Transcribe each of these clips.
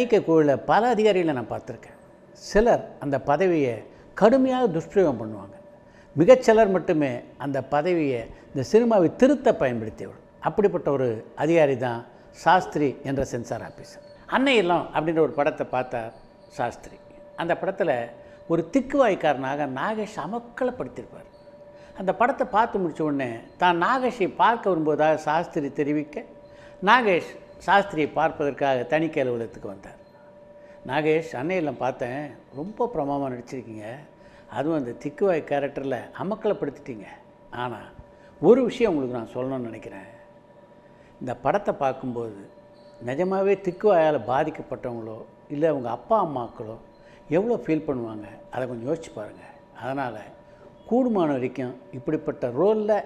தணிக்கை குழுவில் பல அதிகாரிகளை நான் பார்த்துருக்கேன். சிலர் அந்த பதவியை கடுமையாக துஷ்பிரயோகம் பண்ணுவாங்க. மிகச்சிலர் மட்டுமே அந்த பதவியை இந்த சினிமாவை திருத்த பயன்படுத்தியவர். அப்படிப்பட்ட ஒரு அதிகாரி தான் சாஸ்திரி என்ற சென்சார் ஆஃபீஸர். அன்னையெல்லாம் அப்படின்ற ஒரு படத்தை பார்த்தார் சாஸ்திரி. அந்த படத்தில் ஒரு திக்குவாய்க்காரனாக நாகேஷ் அமக்கலப்படுத்தியிருப்பார். அந்த படத்தை பார்த்து முடித்த உடனே தான் நாகேஷை பார்க்க வரும்போதாக சாஸ்திரி தெரிவிக்க, நாகேஷ் சாஸ்திரியை பார்ப்பதற்காக தணிக்கை அலுவலகத்துக்கு வந்தார். நாகேஷ், அன்னையெல்லாம் பார்த்தேன், ரொம்ப பிரமாதமாக நடிச்சிருக்கீங்க, அதுவும் அந்த திக்குவாய் கேரக்டரில் அமக்கலப்படுத்திட்டீங்க. ஆனால் ஒரு விஷயம் உங்களுக்கு நான் சொல்லணும்னு நினைக்கிறேன். இந்த படத்தை பார்க்கும்போது நிஜமாகவே திக்குவாயால் பாதிக்கப்பட்டவங்களோ இல்லை அவங்க அப்பா அம்மாக்களோ எவ்வளோ ஃபீல் பண்ணுவாங்க, அதை கொஞ்சம் யோசிச்சு பாருங்கள். அதனால் கூடுமான வரைக்கும் இப்படிப்பட்ட ரோலில்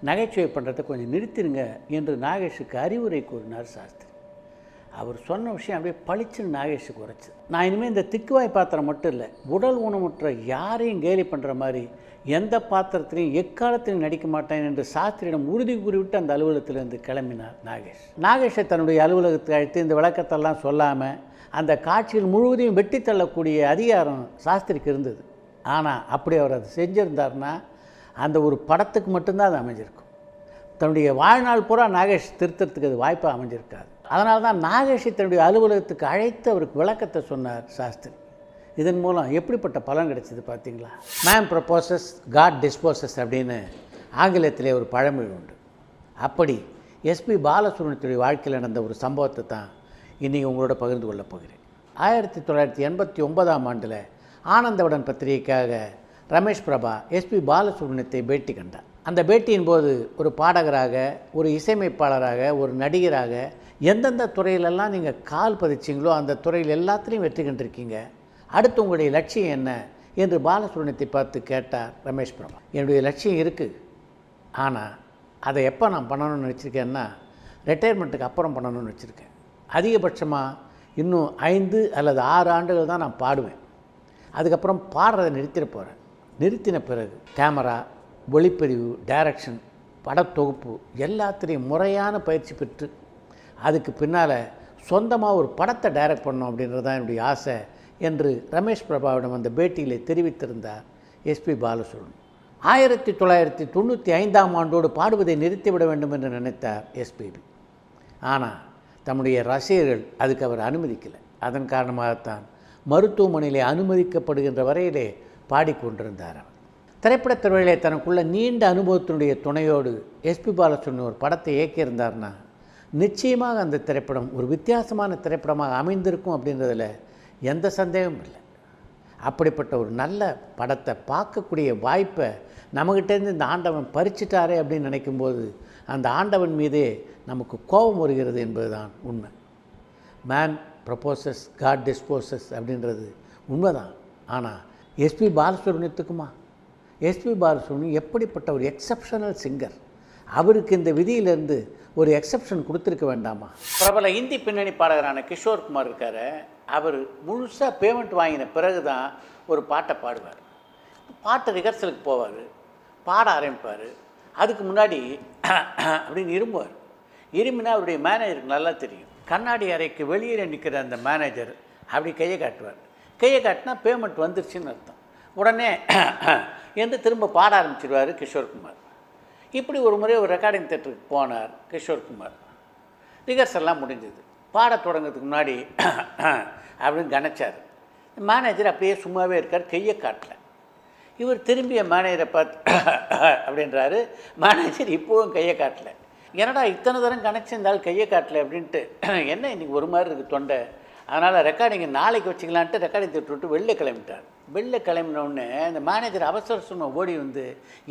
நகைச்சுவை பண்ணுறதை கொஞ்சம் நிறுத்திடுங்க என்று நாகேஷுக்கு அறிவுரை கூறினார் சாஸ்திரி. அவர் சொன்ன விஷயம் அப்படியே பளிச்சுன்னு நாகேஷுக்கு உரைச்சு. நான் இனிமேல் இந்த திக்குவாய் பாத்திரம் மட்டும் இல்லை, உடல் ஊனமுற்ற யாரையும் கேலி பண்ணுற மாதிரி எந்த பாத்திரத்திலையும் எக்காலத்திலையும் நடிக்க மாட்டேன் என்று சாஸ்திரியிடம் உறுதி கூறிவிட்டு அந்த அலுவலகத்திலிருந்து கிளம்பினார் நாகேஷ். நாகேஷை தன்னுடைய அலுவலகத்தை அழைத்து இந்த விளக்கத்தெல்லாம் சொல்லாமல் அந்த காட்சியில் முழுவதையும் வெட்டி தள்ளக்கூடிய அதிகாரம் சாஸ்திரிக்கு இருந்தது. ஆனால் அப்படி அவர் அதை செஞ்சுருந்தார்னா அந்த ஒரு படத்துக்கு மட்டும்தான் அது அமைஞ்சிருக்கும். தன்னுடைய வாழ்நாள் பூரா நாகேஷ் திருத்தறதுக்கு அது வாய்ப்பாக அமைஞ்சிருக்காது. அதனால தான் நாகேஷை தன்னுடைய அலுவலகத்துக்கு அழைத்து அவருக்கு விளக்கத்தை சொன்னார் சாஸ்திரி. இதன் மூலம் எப்படிப்பட்ட பலன் கிடைச்சது பார்த்தீங்களா? மேன் ப்ரப்போசஸ், காட் டிஸ்போசஸ் அப்படின்னு ஆங்கிலத்திலே ஒரு பழமொழி உண்டு. அப்படி எஸ்பி பாலசுப்ரமணியத்துடைய வாழ்க்கையில் நடந்த ஒரு சம்பவத்தை தான் இன்றைக்கி உங்களோட பகிர்ந்து கொள்ளப் போகிறேன். 1989ஆம் ஆண்டில் ஆனந்தவுடன் பத்திரிகைக்காக ரமேஷ் பிரபா எஸ்பி பாலசுப்ரமணியத்தை பேட்டி கண்டார். அந்த பேட்டியின் போது ஒரு பாடகராக, ஒரு இசையமைப்பாளராக, ஒரு நடிகராக எந்தெந்த துறையிலெல்லாம் நீங்கள் கால் பதிச்சிங்களோ அந்த துறையில் எல்லாத்துலேயும் வெற்றி கண்டிருக்கீங்க, அடுத்து உங்களுடைய லட்சியம் என்ன என்று பாலசுப்ரமணியத்தை பார்த்து கேட்டார் ரமேஷ் பிரபா. என்னுடைய லட்சியம் இருக்குது, ஆனால் அதை எப்போ நான் பண்ணணும்னு வச்சுருக்கேன்னா ரிட்டையர்மெண்ட்டுக்கு அப்புறம் பண்ணணும்னு வச்சுருக்கேன். அதிகபட்சமாக இன்னும் 5 அல்லது 6 ஆண்டுகள் தான் நான் பாடுவேன். அதுக்கப்புறம் பாடுறதை நிறுத்திட போகிறேன். நிறுத்தின பிறகு கேமரா, ஒளிப்பதிவு, டைரக்ஷன், படத்தொகுப்பு எல்லாத்துலேயும் முறையான பயிற்சி பெற்று அதுக்கு பின்னால் சொந்தமாக ஒரு படத்தை டைரக்ட் பண்ணணும் அப்படின்றது தான் என்னுடைய ஆசை என்று ரமேஷ் பிரபாவிடம் அந்த பேட்டியிலே தெரிவித்திருந்தார் எஸ்பி பாலசுப்ரமணியம். 1995ஆம் ஆண்டோடு பாடுவதை நிறுத்திவிட வேண்டும் என்று நினைத்தார் எஸ்பிபி. ஆனால் தம்முடைய ரசிகர்கள் அதுக்கு அவர் அனுமதிக்கலை. அதன் காரணமாகத்தான் மருத்துவமனையிலே அனுமதிக்கப்படுகின்ற வரையிலே பாடிக்கொண்டிருந்தார் அவர். திரைப்படத் துறையிலே தனக்குள்ள நீண்ட அனுபவத்தினுடைய துணையோடு எஸ்பி பாலசுப்ரமணியம் ஒரு படத்தை இயக்கியிருந்தார்னா நிச்சயமாக அந்த திரைப்படம் ஒரு வித்தியாசமான திரைப்படமாக அமைந்திருக்கும் அப்படின்றதில் எந்த சந்தேகமும் இல்லை. அப்படிப்பட்ட ஒரு நல்ல படத்தை பார்க்கக்கூடிய வாய்ப்பை நம்மகிட்டேருந்து இந்த ஆண்டவன் பறிச்சிட்டாரே அப்படின்னு நினைக்கும்போது அந்த ஆண்டவன் மீதே நமக்கு கோபம் வருகிறது என்பது தான் உண்மை. மேன் ப்ரப்போசஸ், காட் டிஸ்போசஸ் அப்படின்றது உண்மைதான். ஆனால் எஸ்பி பாலசுப்ரமணியத்துக்குமா? எஸ்பி பாலசுப்ரமணியம் எப்படிப்பட்ட ஒரு எக்ஸப்ஷனல் சிங்கர், அவருக்கு இந்த விதியிலிருந்து ஒரு எக்ஸப்ஷன் கொடுத்துருக்க வேண்டாமா? பிரபல இந்தி பின்னணி பாடகரான கிஷோர் குமார் இருக்கார். அவர் முழுசாக பேமெண்ட் வாங்கின பிறகு தான் ஒரு பாட்டை பாடுவார். பாட்டு ரிஹர்சலுக்கு போவார், பாட ஆரம்பிப்பார். அதுக்கு முன்னாடி அப்படின்னு இரும்புவார். இருமினா அவருடைய மேனேஜருக்கு நல்லா தெரியும். கண்ணாடி அறைக்கு வெளியே நிற்கிற அந்த மேனேஜர் அப்படி கையை காட்டுவார். கையை காட்டினா பேமெண்ட் வந்துருச்சுன்னு அர்த்தம். உடனே என்று திரும்ப பாட ஆரம்பிச்சிடுவார் கிஷோர்குமார். இப்படி ஒரு முறை ஒரு ரெக்கார்டிங் தேட்டருக்கு போனார் கிஷோர்குமார். ரிஹர்சல்லாம் முடிஞ்சது. பாட தொடங்கிறதுக்கு முன்னாடி அப்படின்னு கணச்சார். மேனேஜர் அப்படியே சும்மாவே இருக்கார், கையை காட்டல. இவர் திரும்பிய மேனேஜரை பார்த்து அப்படின்றாரு. மேனேஜர் இப்போவும் கையை காட்டல. என்னடா இத்தனை தரம் கணச்சிருந்தால் கையை காட்டல அப்படின்ட்டு, என்ன இன்றைக்கி ஒரு மாதிரி இருக்குது தொண்டை, அதனால் ரெக்கார்டிங்கை நாளைக்கு வச்சுக்கலான்ட்டு ரெக்கார்டிங் தேட்டர் விட்டு வெளில கிளம்பிட்டார். வெளில கிளம்பினோடனே இந்த மேனேஜர் அவசர சும்மா ஓடி வந்து,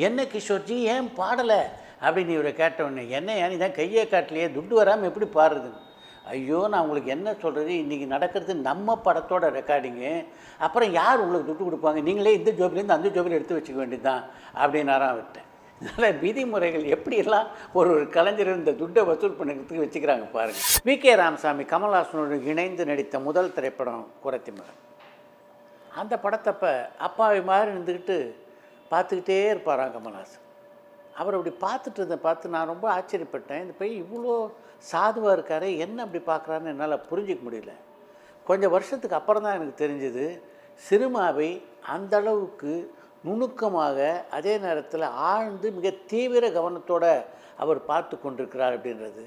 என்ன கிஷோர்ஜி ஏன் பாடலை அப்படின்னு இவரை கேட்டவுடனே, என்ன நீ தான் கையை காட்டலையே, துட்டு வராமல் எப்படி பாடுறது? ஐயோ, நான் உங்களுக்கு என்ன சொல்கிறது, இன்றைக்கி நடக்கிறது நம்ம படத்தோட ரெக்கார்டிங்கு, அப்புறம் யார் உங்களுக்கு துட்டு கொடுப்பாங்க, நீங்களே இந்த ஜோபிலேருந்து அந்த ஜோபில் எடுத்து வச்சுக்க வேண்டியது தான் அப்படின்னாராம் விட்டேன். இதனால் விதிமுறைகள் எப்படியெல்லாம் ஒரு கலைஞர் இந்த துட்டை வசூல் பண்ணுறதுக்கு வச்சுக்கிறாங்க பாருங்கள். வி.கே. ராமசாமி கமல்ஹாசனோடு இணைந்து நடித்த முதல் திரைப்படம் குறத்தி மகன். அந்த படத்தப்போ அப்பாவி மாதிரி இருந்துக்கிட்டு பார்த்துக்கிட்டே இருப்பாராம் கமல்ஹாசன். அவர் அப்படி பார்த்துட்டு இருந்த பார்த்து நான் ரொம்ப ஆச்சரியப்பட்டேன். இந்த பையன் இவ்வளோ சாதுவாக இருக்காரு, என்ன அப்படி பார்க்குறாருன்னு என்னால் புரிஞ்சிக்க முடியல. கொஞ்சம் வருஷத்துக்கு அப்புறம் தான் எனக்கு தெரிஞ்சது சினிமாவை அந்த அளவுக்கு நுணுக்கமாக அதே நேரத்தில் ஆழ்ந்து மிக தீவிர கவனத்தோடு அவர் பார்த்து கொண்டிருக்கிறார் அப்படின்றது.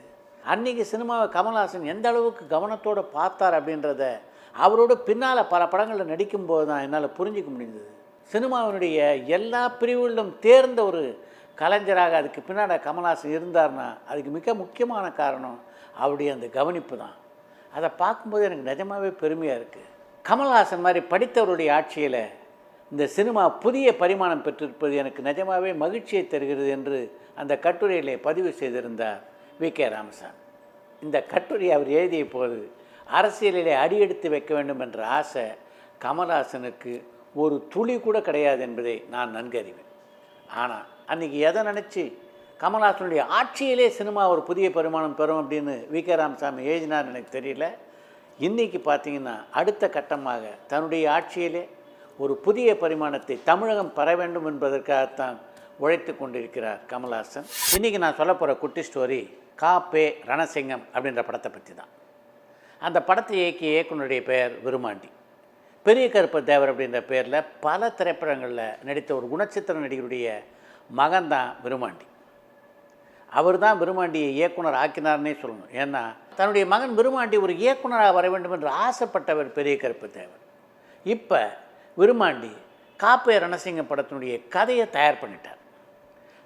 அன்றைக்கி சினிமாவை கமல்ஹாசன் எந்த அளவுக்கு கவனத்தோடு பார்த்தார் அப்படின்றத அவரோட பின்னால் பல படங்களில் நடிக்கும்போது தான் என்னால் புரிஞ்சிக்க முடிந்தது. சினிமாவினுடைய எல்லா பிரிவுகளிலும் தேர்ந்த ஒரு கலைஞராக அதுக்கு பின்னாடி கமல்ஹாசன் இருந்தார்னா அதுக்கு மிக முக்கியமான காரணம் அவருடைய அந்த கவனிப்பு தான். அதை பார்க்கும்போது எனக்கு நிஜமாகவே பெருமையாக இருக்குது. கமல்ஹாசன் மாதிரி படித்தவருடைய ஆட்சியில் இந்த சினிமா புதிய பரிமாணம் பெற்றிருப்பது எனக்கு நிஜமாகவே மகிழ்ச்சியை தருகிறது என்று அந்த கட்டுரையிலே பதிவு செய்திருந்தார் வி.கே. ராமசாமி. இந்த கட்டுரையை அவர் எழுதிய போது அரசியலிலே அடியெடுத்து வைக்க வேண்டும் என்ற ஆசை கமல்ஹாசனுக்கு ஒரு துளி கூட கிடையாது என்பதை நான் நன்கு அறிவேன். ஆனால் அன்றைக்கி எதை நினச்சி கமல்ஹாசனுடைய ஆட்சியிலே சினிமா ஒரு புதிய பரிமாணம் பெறும் அப்படின்னு வி.கே. ராமசாமி எழுதினார் எனக்கு தெரியல. இன்றைக்கி பார்த்திங்கன்னா அடுத்த கட்டமாக தன்னுடைய ஆட்சியிலே ஒரு புதிய பரிமாணத்தை தமிழகம் பெற வேண்டும் என்பதற்காகத்தான் உழைத்து கொண்டிருக்கிறார் கமல்ஹாசன். இன்றைக்கி நான் சொல்ல போகிற குட்டி ஸ்டோரி கா.பெ. ரணசிங்கம் அப்படின்ற படத்தை பற்றி தான். அந்த படத்தை இயக்கிய இயக்குனருடைய பெயர் விருமாண்டி. பெரிய கருப்ப தேவர் அப்படின்ற பேரில் பல திரைப்படங்களில் நடித்த ஒரு குணச்சித்திர நடிகருடைய மகன்தான் விருமாண்டி. அவர் தான் விருமாண்டியை இயக்குனர் ஆக்கினார்னே சொல்லணும். ஏன்னா தன்னுடைய மகன் விருமாண்டி ஒரு இயக்குனராக வர வேண்டும் என்று ஆசைப்பட்டவர் பெரிய கருப்ப தேவர். இப்போ விருமாண்டி கா.பெ. ரணசிங்கம் படத்தினுடைய கதையை தயார் பண்ணிட்டார்.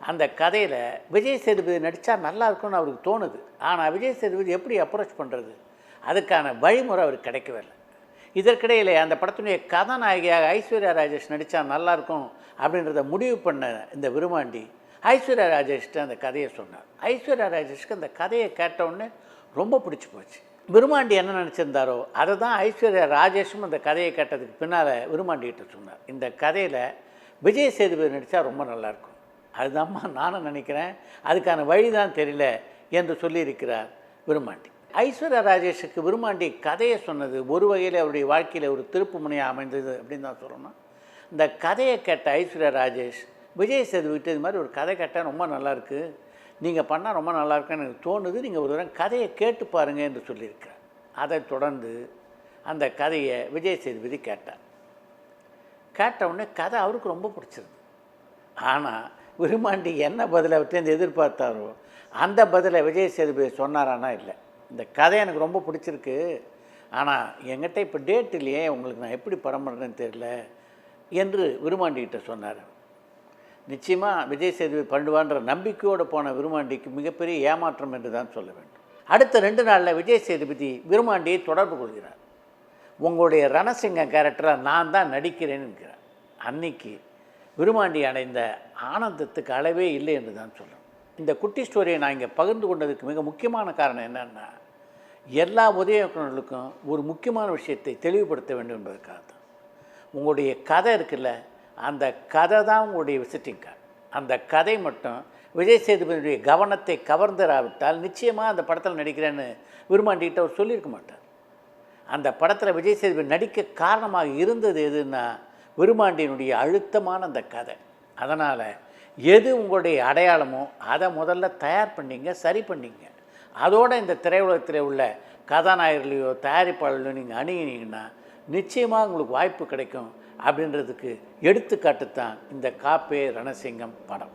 அந்த கதையில் விஜய் சேதுபதி நடித்தா நல்லா இருக்கும்னு அவருக்கு தோணுது. ஆனால் விஜய் சேதுபதி எப்படி அப்ரோச் பண்ணுறது, அதுக்கான வழிமுறை அவருக்கு கிடைக்கவே இல்லை. இதற்கிடையில் அந்த படத்தினுடைய கதாநாயகியாக ஐஸ்வர்யா ராஜேஷ் நடித்தா நல்லாயிருக்கும் அப்படின்றத முடிவு பண்ண இந்த விருமாண்டி ஐஸ்வர்யா ராஜேஷ்கிட்ட அந்த கதையை சொன்னார். ஐஸ்வர்யா ராஜேஷ்க்கு அந்த கதையை கேட்டவுடனே ரொம்ப பிடிச்சி போச்சு. விருமாண்டி என்ன நினச்சிருந்தாரோ அதை தான் ஐஸ்வர்யா ராஜேஷும் அந்த கதையை கேட்டதுக்கு பின்னால் விருமாண்டிகிட்ட சொன்னார். இந்த கதையில் விஜய் சேதுபதி நடித்தா ரொம்ப நல்லாயிருக்கும், அதுதான்மா நானும் நினைக்கிறேன், அதுக்கான வழி தான் தெரியல என்று சொல்லியிருக்கிறார் விருமாண்டி. ஐஸ்வர்யா ராஜேஷுக்கு விருமாண்டி கதையை சொன்னது ஒரு வகையில் அவருடைய வாழ்க்கையில் ஒரு திருப்பு முனையாக அமைந்தது அப்படின்னு தான் சொல்லணும். இந்த கதையை கேட்ட ஐஸ்வர்யா ராஜேஷ் விஜய் சேதுபதி இது மாதிரி ஒரு கதை கேட்டால் ரொம்ப நல்லாயிருக்கு, நீங்கள் பண்ணால் ரொம்ப நல்லாயிருக்குன்னு எனக்கு தோணுது, நீங்கள் ஒரு தடவை கதையை கேட்டு பாருங்கள் என்று சொல்லியிருக்கிறார். அதை தொடர்ந்து அந்த கதையை விஜய் சேதுபதி கேட்டார். கேட்டவுடனே கதை அவருக்கு ரொம்ப பிடிச்சிருக்கு. ஆனால் விருமாண்டி என்ன பதிலை அவர்கிட்ட எதிர்பார்த்தாரோ அந்த பதிலை விஜய் சேதுபதி சொன்னாரானா இல்லை. இந்த கதை எனக்கு ரொம்ப பிடிச்சிருக்கு, ஆனால் என்கிட்ட இப்போ டேட் இல்லையே, உங்களுக்கு நான் எப்படி படம் பண்ணுறேன்னு தெரியல என்று விருமாண்டிகிட்ட சொன்னார். நிச்சயமாக விஜய் சேதுபதி பண்ணுவான்ற நம்பிக்கையோடு போன விருமாண்டிக்கு மிகப்பெரிய ஏமாற்றம் என்று தான் சொல்ல வேண்டும். அடுத்த 2 நாளில் விஜய் சேதுபதி விருமாண்டியை தொடர்பு கொள்கிறார். உங்களுடைய ரணசிங்கம் கேரக்டராக நான் தான் நடிக்கிறேன்னு இருக்கிறார். அன்னைக்கு விருமாண்டி அடைந்த ஆனந்தத்துக்கு அளவே இல்லை என்று தான் சொல்லணும். இந்த குட்டி ஸ்டோரியை நான் இங்கே பகிர்ந்து கொண்டதுக்கு மிக முக்கியமான காரணம் என்னென்னா, எல்லா உதவி இயக்குநர்களுக்கும் ஒரு முக்கியமான விஷயத்தை தெளிவுபடுத்த வேண்டும் என்பதற்காக தான். உங்களுடைய கதை இருக்குல்ல, அந்த கதை தான் உங்களுடைய விசிட்டிங் கார்டு. அந்த கதை மட்டும் விஜய் சேதுபதியுடைய கவனத்தை கவர்ந்தராவிட்டால் நிச்சயமாக அந்த படத்தில் நடிக்கிறேன்னு விரும்பாண்டிகிட்ட அவர் சொல்லியிருக்க மாட்டார். அந்த படத்தில் விஜய் சேதுபதி நடிக்க காரணமாக இருந்தது எதுன்னா விரும்பாண்டியினுடைய அழுத்தமான அந்த கதை. அதனால் எது உங்களுடைய அடையாளமோ அதை முதல்ல தயார் பண்ணிங்க, சரி பண்ணிங்க. அதோடு இந்த திரையுலகத்தில் உள்ள கதாநாயகர்களையோ தயாரிப்பாளர்களையோ நீங்கள் அணுகினீங்கன்னா நிச்சயமாக உங்களுக்கு வாய்ப்பு கிடைக்கும் அப்படின்றதுக்கு எடுத்துக்காட்டு தான் இந்த கா.பெ. ரணசிங்கம் படம்.